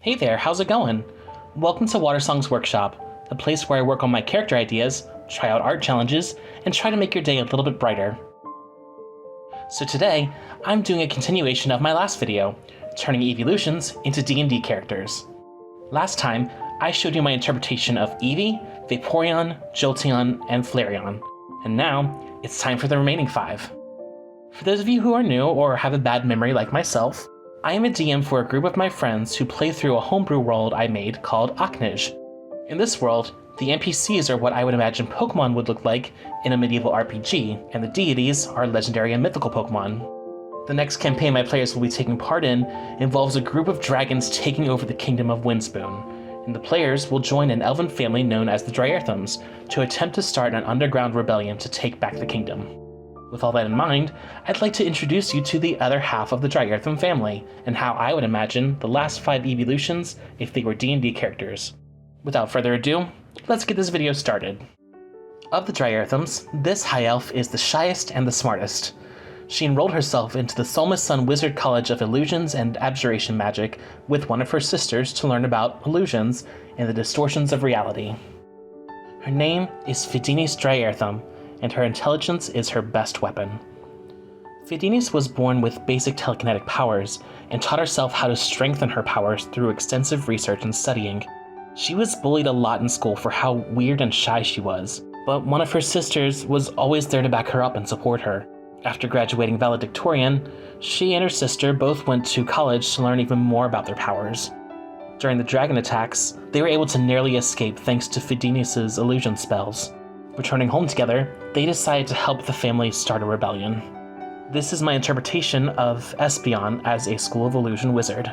Hey there, how's it going? Welcome to Watersong's Workshop, the place where I work on my character ideas, try out art challenges, and try to make your day a little bit brighter. So today, I'm doing a continuation of my last video, turning Eeveelutions into D&D characters. Last time, I showed you my interpretation of Eevee, Vaporeon, Jolteon, and Flareon, and now it's time for the remaining 5. For those of you who are new or have a bad memory like myself, I am a DM for a group of my friends who play through a homebrew world I made called Aknij. In this world, the NPCs are what I would imagine Pokemon would look like in a medieval RPG, and the deities are legendary and mythical Pokemon. The next campaign my players will be taking part in involves a group of dragons taking over the kingdom of Windspoon, and the players will join an elven family known as the Dryarthams to attempt to start an underground rebellion to take back the kingdom. With all that in mind, I'd like to introduce you to the other half of the Dryartham family, and how I would imagine the last 5 Eeveelutions if they were D&D characters. Without further ado, let's get this video started. Of the Dryarthams, this High Elf is the shyest and the smartest. She enrolled herself into the Solmus Sun Wizard College of Illusions and Abjuration Magic with one of her sisters to learn about illusions and the distortions of reality. Her name is Fidenis Dryartham, and her intelligence is her best weapon. Fidenis was born with basic telekinetic powers and taught herself how to strengthen her powers through extensive research and studying. She was bullied a lot in school for how weird and shy she was, but one of her sisters was always there to back her up and support her. After graduating valedictorian, she and her sister both went to college to learn even more about their powers. During the dragon attacks, they were able to narrowly escape thanks to Fidenis' illusion spells. Returning home together, they decided to help the family start a rebellion. This is my interpretation of Espeon as a School of Illusion wizard.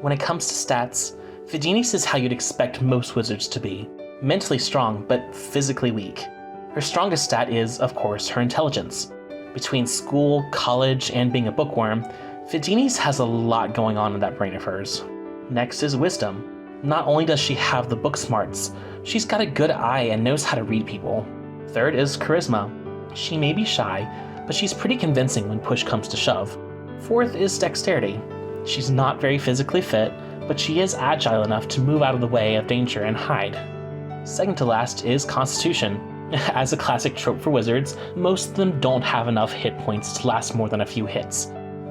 When it comes to stats, Fidenis is how you'd expect most wizards to be. Mentally strong, but physically weak. Her strongest stat is, of course, her intelligence. Between school, college, and being a bookworm, Fidenis has a lot going on in that brain of hers. Next is wisdom. Not only does she have the book smarts, she's got a good eye and knows how to read people. Third is charisma. She may be shy, but she's pretty convincing when push comes to shove. Fourth is dexterity. She's not very physically fit, but she is agile enough to move out of the way of danger and hide. Second to last is constitution. As a classic trope for wizards, most of them don't have enough hit points to last more than a few hits.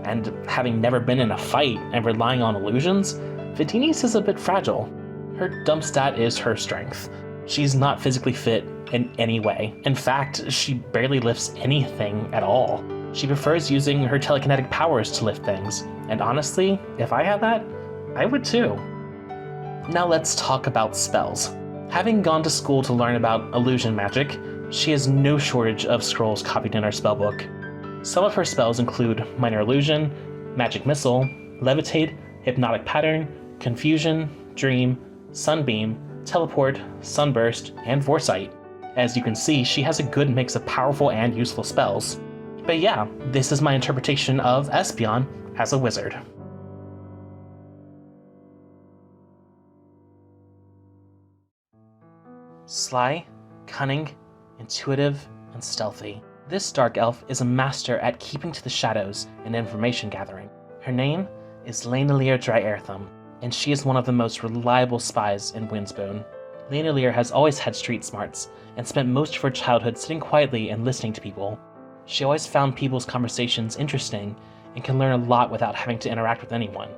And having never been in a fight and relying on illusions, Fidenis is a bit fragile. Her dump stat is her strength. She's not physically fit in any way. In fact, she barely lifts anything at all. She prefers using her telekinetic powers to lift things, and honestly, if I had that, I would too. Now let's talk about spells. Having gone to school to learn about illusion magic, she has no shortage of scrolls copied in her spellbook. Some of her spells include Minor Illusion, Magic Missile, Levitate, Hypnotic Pattern, Confusion, Dream, Sunbeam, Teleport, Sunburst, and Foresight. As you can see, she has a good mix of powerful and useful spells. But yeah, this is my interpretation of Espeon as a wizard. Sly, cunning, intuitive, and stealthy. This dark elf is a master at keeping to the shadows and information gathering. Her name is Leafeon Dryartham, and she is one of the most reliable spies in Windspoon. Leafeon has always had street smarts, and spent most of her childhood sitting quietly and listening to people. She always found people's conversations interesting, and can learn a lot without having to interact with anyone.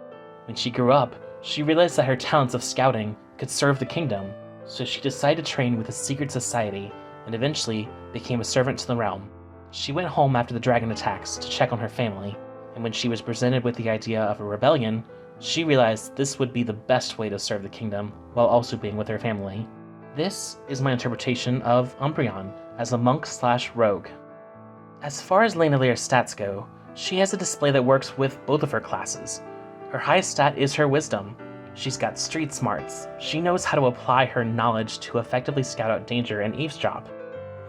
When she grew up, she realized that her talents of scouting could serve the kingdom, so she decided to train with a secret society, and eventually became a servant to the realm. She went home after the dragon attacks to check on her family, and when she was presented with the idea of a rebellion, she realized this would be the best way to serve the kingdom while also being with her family. This is my interpretation of Umbreon as a monk/rogue. As far as Leafeon's stats go, she has a display that works with both of her classes. Her highest stat is her wisdom. She's got street smarts. She knows how to apply her knowledge to effectively scout out danger and eavesdrop.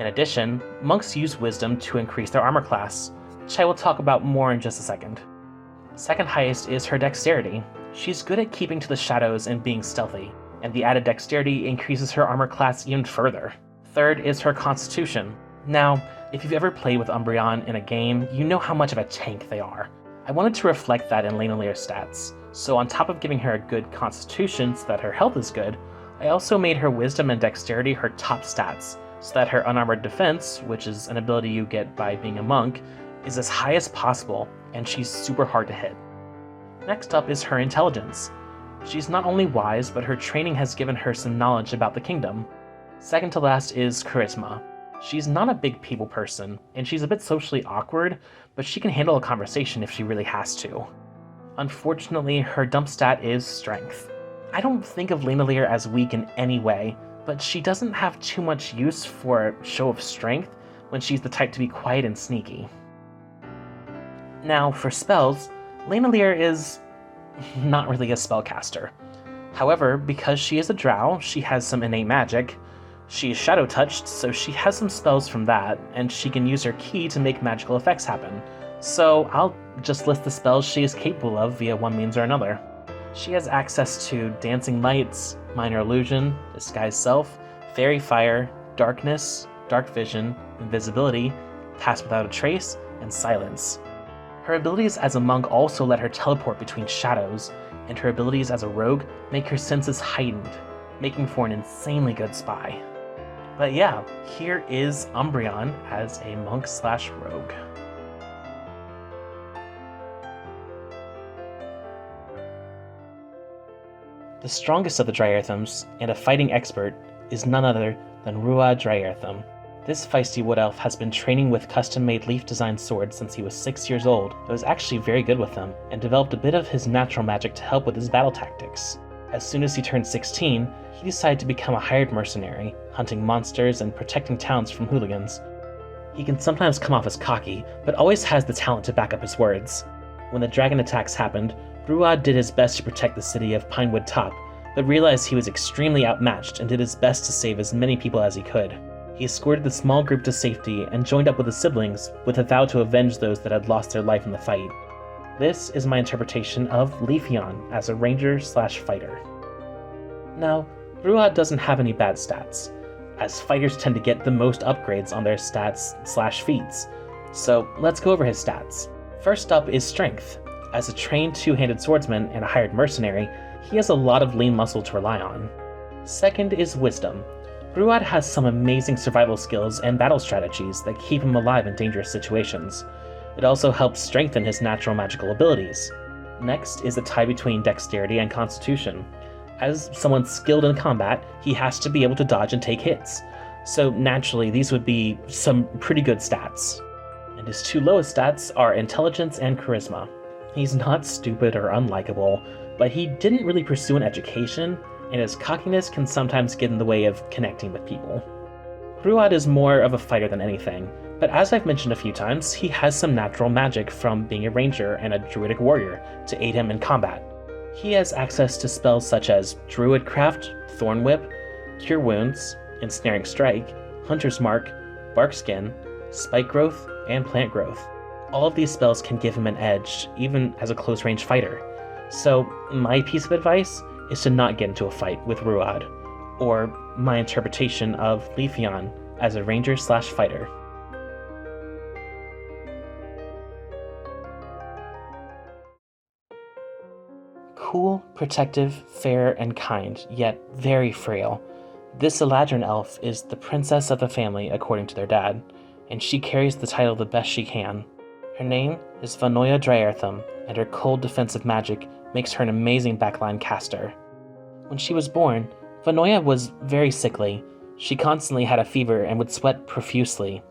In addition, monks use wisdom to increase their armor class, which I will talk about more in just a second. Second highest is her dexterity. She's good at keeping to the shadows and being stealthy, and the added dexterity increases her armor class even further. Third is her constitution. Now, if you've ever played with Umbreon in a game, you know how much of a tank they are. I wanted to reflect that in Lanolier's stats, so on top of giving her a good constitution so that her health is good, I also made her wisdom and dexterity her top stats, so that her unarmored defense, which is an ability you get by being a monk, is as high as possible, and she's super hard to hit. Next up is her intelligence. She's not only wise, but her training has given her some knowledge about the kingdom. Second to last is charisma. She's not a big people person, and she's a bit socially awkward, but she can handle a conversation if she really has to. Unfortunately, her dump stat is strength. I don't think of Lanolier as weak in any way, but she doesn't have too much use for a show of strength when she's the type to be quiet and sneaky. Now, for spells, Lanolier is not really a spellcaster. However, because she is a drow, she has some innate magic. She is shadow touched, so she has some spells from that, and she can use her ki to make magical effects happen. So I'll just list the spells she is capable of via one means or another. She has access to Dancing Lights, Minor Illusion, Disguise Self, Fairy Fire, Darkness, Dark Vision, Invisibility, Pass Without a Trace, and Silence. Her abilities as a monk also let her teleport between shadows, and her abilities as a rogue make her senses heightened, making for an insanely good spy. But yeah, here is Umbreon as a monk/rogue. The strongest of the Dryarthams, and a fighting expert, is none other than Ruad Dryartham. This feisty wood elf has been training with custom-made leaf-designed swords since he was 6 years old, but was actually very good with them, and developed a bit of his natural magic to help with his battle tactics. As soon as he turned 16, he decided to become a hired mercenary, hunting monsters and protecting towns from hooligans. He can sometimes come off as cocky, but always has the talent to back up his words. When the dragon attacks happened, Ruad did his best to protect the city of Pinewood Top, but realized he was extremely outmatched and did his best to save as many people as he could. He escorted the small group to safety and joined up with his siblings with a vow to avenge those that had lost their life in the fight. This is my interpretation of Leafeon as a ranger/fighter. Now, Ruad doesn't have any bad stats, as fighters tend to get the most upgrades on their stats/feats, so let's go over his stats. First up is strength. As a trained two-handed swordsman and a hired mercenary, he has a lot of lean muscle to rely on. Second is wisdom. Ruad has some amazing survival skills and battle strategies that keep him alive in dangerous situations. It also helps strengthen his natural magical abilities. Next is the tie between dexterity and constitution. As someone skilled in combat, he has to be able to dodge and take hits, so naturally these would be some pretty good stats. And his two lowest stats are intelligence and charisma. He's not stupid or unlikable, but he didn't really pursue an education, and his cockiness can sometimes get in the way of connecting with people. Ruad is more of a fighter than anything, but as I've mentioned a few times, he has some natural magic from being a ranger and a druidic warrior to aid him in combat. He has access to spells such as Druidcraft, Thorn Whip, Cure Wounds, Ensnaring Strike, Hunter's Mark, Barkskin, Spike Growth, and Plant Growth. All of these spells can give him an edge, even as a close-range fighter. So my piece of advice is to not get into a fight with Ruad, or my interpretation of Leafeon as a ranger/fighter. Cool, protective, fair, and kind, yet very frail. This Eladrin elf is the princess of the family according to their dad, and she carries the title the best she can. Her name is Vanoya Dryartham, and her cold defensive magic makes her an amazing backline caster. When she was born, Vanoya was very sickly. She constantly had a fever and would sweat profusely,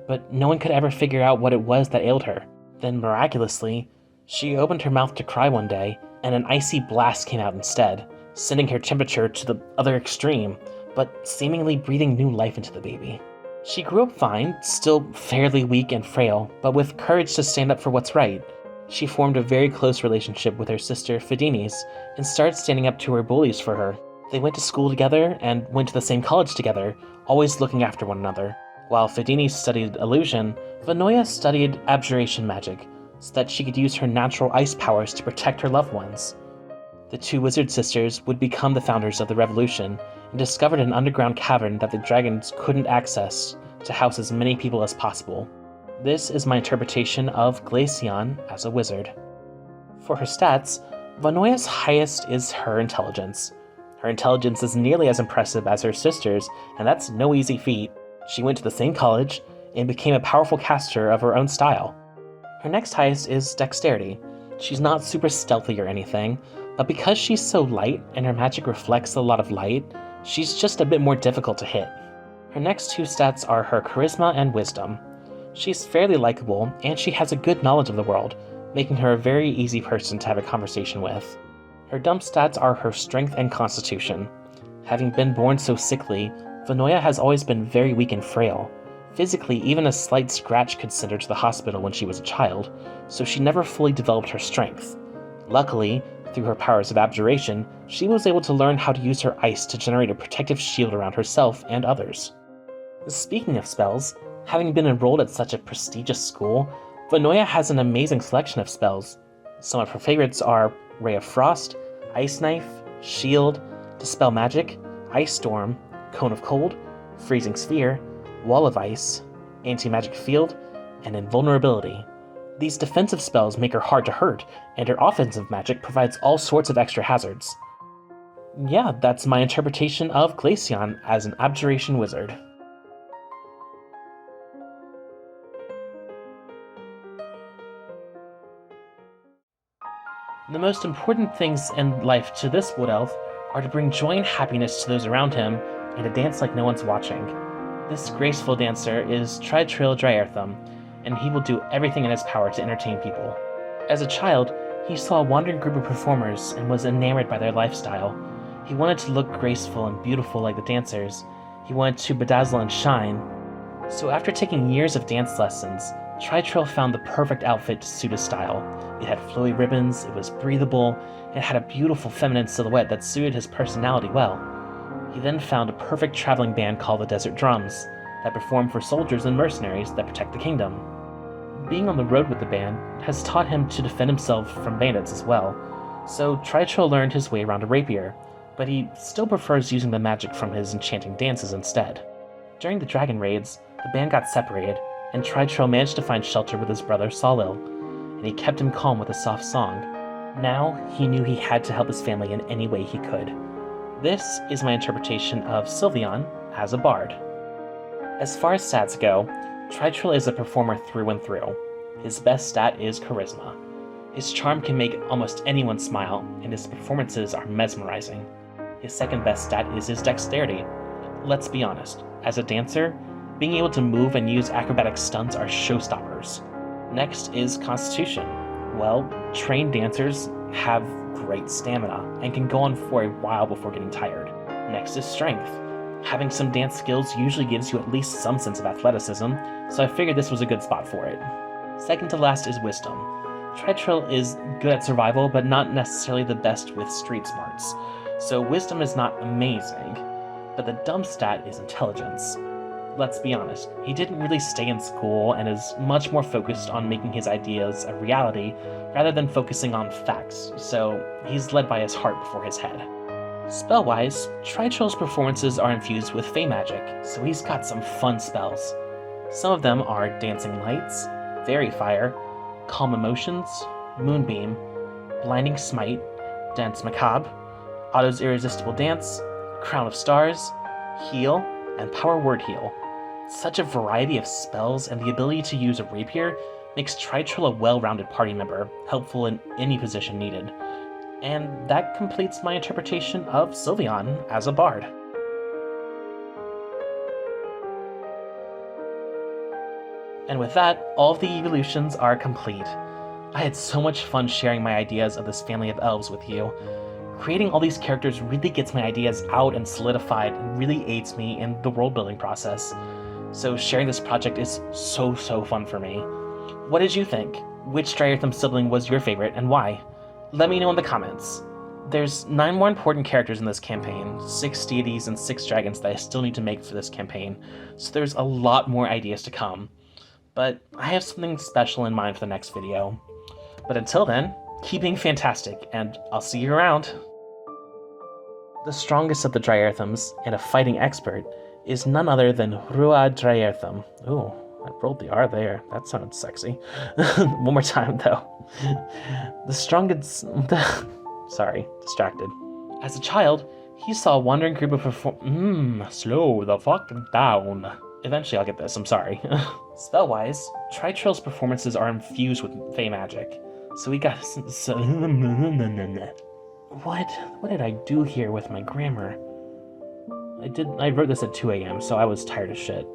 but no one could ever figure out what it was that ailed her. Then miraculously, she opened her mouth to cry one day, and an icy blast came out instead, sending her temperature to the other extreme, but seemingly breathing new life into the baby. She grew up fine, still fairly weak and frail, but with courage to stand up for what's right. She formed a very close relationship with her sister Fidenis, and started standing up to her bullies for her. They went to school together and went to the same college together, always looking after one another. While Fidenis studied illusion, Vanoya studied abjuration magic, so that she could use her natural ice powers to protect her loved ones. The two wizard sisters would become the founders of the revolution, and discovered an underground cavern that the dragons couldn't access to house as many people as possible. This is my interpretation of Glaceon as a wizard. For her stats, Vanoya's highest is her intelligence. Her intelligence is nearly as impressive as her sister's, and that's no easy feat. She went to the same college and became a powerful caster of her own style. Her next highest is dexterity. She's not super stealthy or anything, but because she's so light and her magic reflects a lot of light, she's just a bit more difficult to hit. Her next two stats are her charisma and wisdom. She's fairly likable, and she has a good knowledge of the world, making her a very easy person to have a conversation with. Her dump stats are her strength and constitution. Having been born so sickly, Vanoya has always been very weak and frail. Physically, even a slight scratch could send her to the hospital when she was a child, so she never fully developed her strength. Luckily, through her powers of abjuration, she was able to learn how to use her ice to generate a protective shield around herself and others. Speaking of spells, having been enrolled at such a prestigious school, Vanoya has an amazing selection of spells. Some of her favorites are Ray of Frost, Ice Knife, Shield, Dispel Magic, Ice Storm, Cone of Cold, Freezing Sphere, Wall of Ice, Anti-Magic Field, and Invulnerability. These defensive spells make her hard to hurt, and her offensive magic provides all sorts of extra hazards. Yeah, that's my interpretation of Glaceon as an abjuration wizard. The most important things in life to this wood elf are to bring joy and happiness to those around him, and to dance like no one's watching. This graceful dancer is Tritrail Dryarthum, and he will do everything in his power to entertain people. As a child, he saw a wandering group of performers and was enamored by their lifestyle. He wanted to look graceful and beautiful like the dancers. He wanted to bedazzle and shine. So after taking years of dance lessons, Tritrail found the perfect outfit to suit his style. It had flowy ribbons, it was breathable, and it had a beautiful feminine silhouette that suited his personality well. He then found a perfect traveling band called the Desert Drums, that performed for soldiers and mercenaries that protect the kingdom. Being on the road with the band has taught him to defend himself from bandits as well, so Tritrail learned his way around a rapier, but he still prefers using the magic from his enchanting dances instead. During the dragon raids, the band got separated, and Tritrail managed to find shelter with his brother Solil, and he kept him calm with a soft song. Now, he knew he had to help his family in any way he could. This is my interpretation of Sylveon as a bard. As far as stats go, Tritrail is a performer through and through. His best stat is charisma. His charm can make almost anyone smile, and his performances are mesmerizing. His second best stat is his dexterity. Let's be honest, as a dancer, being able to move and use acrobatic stunts are showstoppers. Next is constitution. Well, trained dancers have great stamina and can go on for a while before getting tired. Next is strength. Having some dance skills usually gives you at least some sense of athleticism, so I figured this was a good spot for it. Second to last is wisdom. Tritrail is good at survival, but not necessarily the best with street smarts, so wisdom is not amazing, but the dumb stat is intelligence. Let's be honest, he didn't really stay in school and is much more focused on making his ideas a reality rather than focusing on facts, so he's led by his heart before his head. Spell-wise, Tritrail's performances are infused with Fey magic, so he's got some fun spells. Some of them are Dancing Lights, Fairy Fire, Calm Emotions, Moonbeam, Blinding Smite, Dance Macabre, Otto's Irresistible Dance, Crown of Stars, Heal, and Power Word Heal. Such a variety of spells and the ability to use a rapier makes Tritrail a well-rounded party member, helpful in any position needed. And that completes my interpretation of Sylveon as a bard. And with that, all of the Eeveelutions are complete. I had so much fun sharing my ideas of this family of elves with you. Creating all these characters really gets my ideas out and solidified and really aids me in the world building process. So sharing this project is so fun for me. What did you think? Which Dryarthum sibling was your favorite and why? Let me know in the comments. There's 9 more important characters in this campaign, 6 deities and 6 dragons that I still need to make for this campaign, so there's a lot more ideas to come. But I have something special in mind for the next video. But until then, keep being fantastic, and I'll see you around! The strongest of the Dryarthums, and a fighting expert, is none other than Rua Dryarthum. Ooh, I rolled the R there. That sounded sexy. One more time, though. The strongest... Sorry, distracted. As a child, he saw a wandering group of slow the fuck down. Eventually I'll get this, I'm sorry. Spell-wise, Tritrill's performances are infused with Fey magic. So we got... What did I do here with my grammar? I wrote this at 2 a.m., so I was tired as shit.